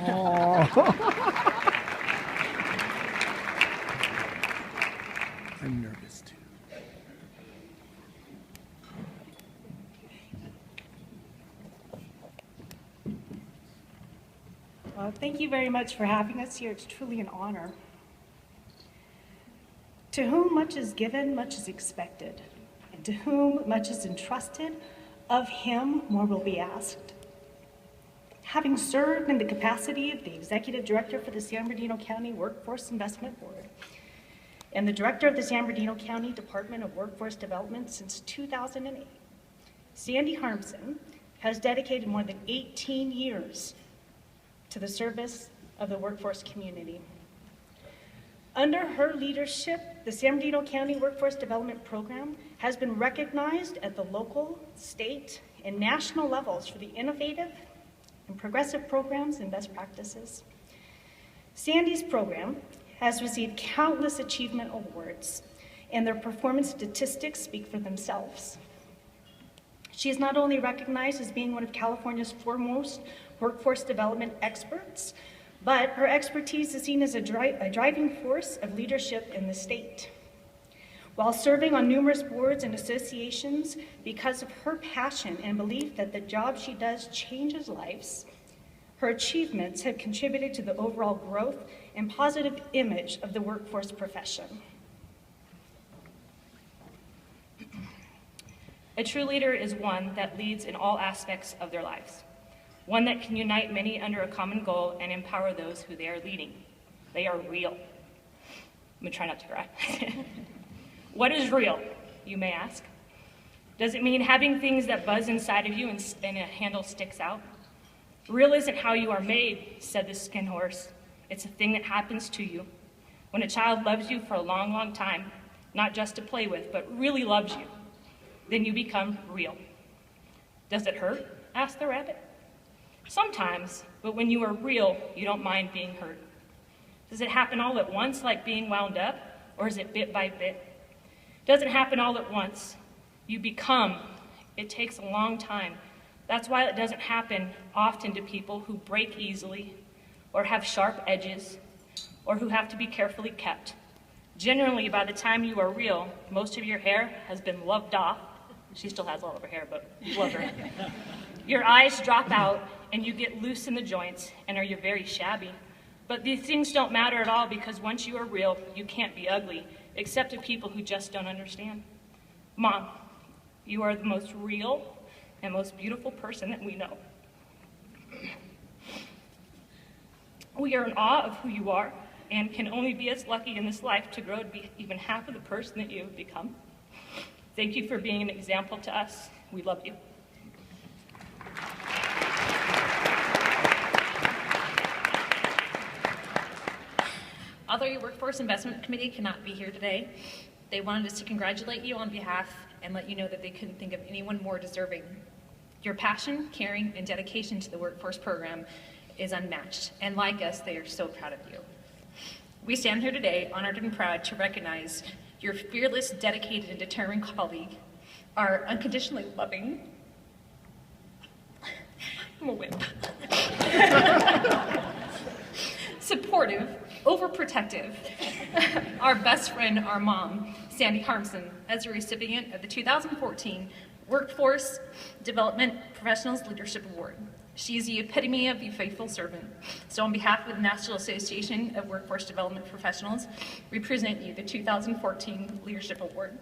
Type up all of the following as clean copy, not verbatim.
I'm nervous too. Well, thank you very much for having us here. It's truly an honor. To whom much is given, much is expected. And to whom much is entrusted, of him more will be asked. Having served in the capacity of the Executive Director for the San Bernardino County Workforce Investment Board and the Director of the San Bernardino County Department of Workforce Development since 2008, Sandy Harmsen has dedicated more than 18 years to the service of the workforce community. Under her leadership, the San Bernardino County Workforce Development Program has been recognized at the local, state, and national levels for the innovative and progressive programs and best practices. Sandy's program has received countless achievement awards, and their performance statistics speak for themselves. She is not only recognized as being one of California's foremost workforce development experts, but her expertise is seen as a driving force of leadership in the state. While serving on numerous boards and associations, because of her passion and belief that the job she does changes lives, her achievements have contributed to the overall growth and positive image of the workforce profession. A true leader is one that leads in all aspects of their lives, one that can unite many under a common goal and empower those who they are leading. They are real. I'm gonna try not to cry. What is real, you may ask? Does it mean having things that buzz inside of you and a handle sticks out? Real isn't how you are made, said the skin horse. It's a thing that happens to you. When a child loves you for a long, long time, not just to play with, but really loves you, then you become real. Does it hurt? Asked the rabbit. Sometimes, but when you are real, you don't mind being hurt. Does it happen all at once, like being wound up, or is it bit by bit? Doesn't happen all at once. You become. It takes a long time. That's why it doesn't happen often to people who break easily, or have sharp edges, or who have to be carefully kept. Generally, by the time you are real, most of your hair has been loved off. She still has all of her hair, but you love her. Your eyes drop out, and you get loose in the joints, and are very shabby. But these things don't matter at all, because once you are real, you can't be ugly, except to people who just don't understand. Mom, you are the most real and most beautiful person that we know. We are in awe of who you are, and can only be as lucky in this life to grow to be even half of the person that you have become. Thank you for being an example to us. We love you. Although your Workforce Investment Committee cannot be here today, they wanted us to congratulate you on behalf and let you know that they couldn't think of anyone more deserving. Your passion, caring, and dedication to the workforce program is unmatched, and like us, they are so proud of you. We stand here today honored and proud to recognize your fearless, dedicated, and determined colleague, our unconditionally loving, I'm a whip, supportive, overprotective, our best friend, our mom, Sandy Harmsen, as a recipient of the 2014 Workforce Development Professionals Leadership Award. She is the epitome of the faithful servant. So on behalf of the National Association of Workforce Development Professionals, we present you the 2014 Leadership Award.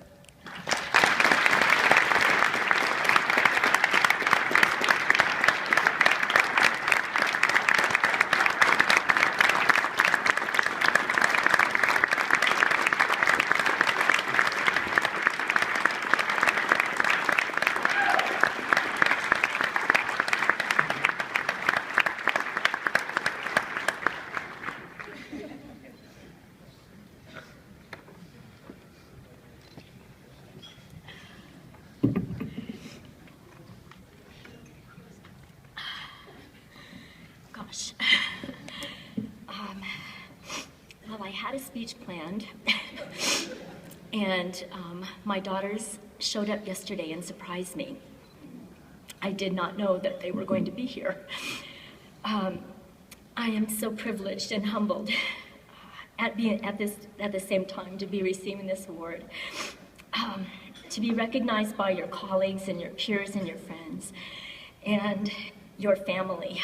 Well, I had a speech planned, and my daughters showed up yesterday and surprised me. I did not know that they were going to be here. I am so privileged and humbled at the same time to be receiving this award. To be recognized by your colleagues and your peers and your friends and your family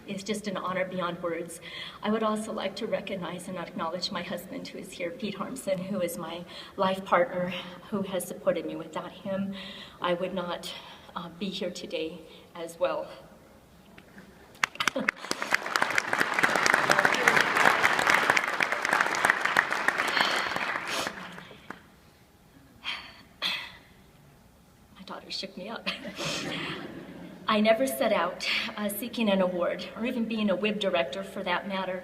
is just an honor beyond words. I would also like to recognize and acknowledge my husband, who is here, Pete Harmsen, who is my life partner, who has supported me. Without him, I would not be here today as well. Daughter shook me up. I never set out seeking an award, or even being a WIB director for that matter.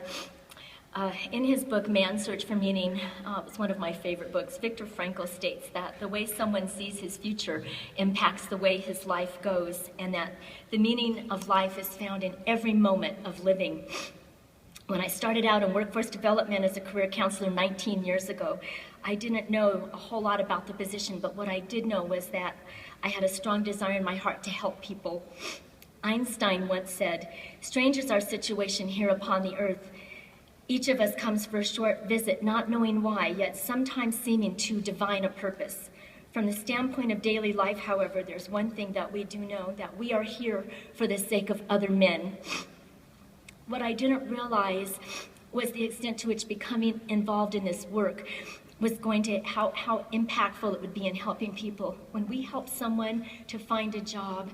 In his book, Man's Search for Meaning, it's one of my favorite books, Viktor Frankl states that the way someone sees his future impacts the way his life goes, and that the meaning of life is found in every moment of living. When I started out in workforce development as a career counselor 19 years ago, I didn't know a whole lot about the position, but what I did know was that I had a strong desire in my heart to help people. Einstein once said, "Strange is our situation here upon the earth. Each of us comes for a short visit, not knowing why, yet sometimes seeming to divine a purpose. From the standpoint of daily life, however, there's one thing that we do know, that we are here for the sake of other men." What I didn't realize was the extent to which becoming involved in this work was going to, how impactful it would be in helping people. When we help someone to find a job,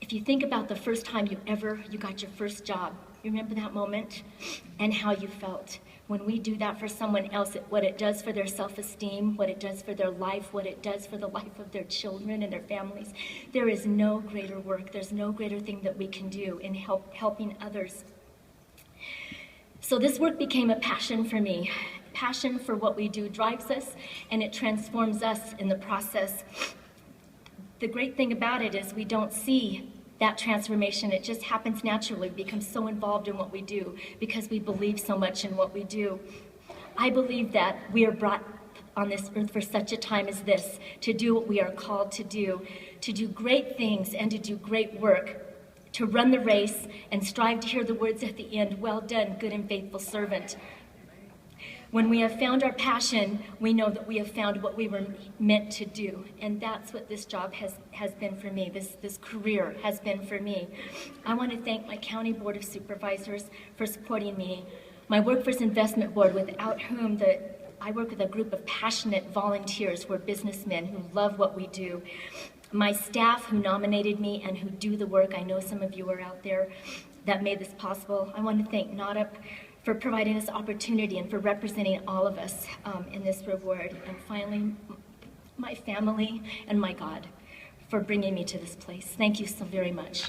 if you think about the first time you got your first job, you remember that moment and how you felt. When we do that for someone else, what it does for their self-esteem, what it does for their life, what it does for the life of their children and their families, there is no greater work, there's no greater thing that we can do in helping others. So this work became a passion for me. Passion for what we do drives us, and it transforms us in the process. The great thing about it is we don't see that transformation. It just happens naturally. We become so involved in what we do because we believe so much in what we do. I believe that we are brought on this earth for such a time as this, to do what we are called to do great things and to do great work, to run the race and strive to hear the words at the end, "Well done, good and faithful servant." When we have found our passion, we know that we have found what we were meant to do. And that's what this job has been for me, this career has been for me. I want to thank my County Board of Supervisors for supporting me, my Workforce Investment Board, without whom I work with a group of passionate volunteers who are businessmen who love what we do, my staff who nominated me and who do the work. I know some of you are out there that made this possible. I want to thank NAWDP for providing this opportunity and for representing all of us in this reward. And finally, my family and my God for bringing me to this place. Thank you so very much.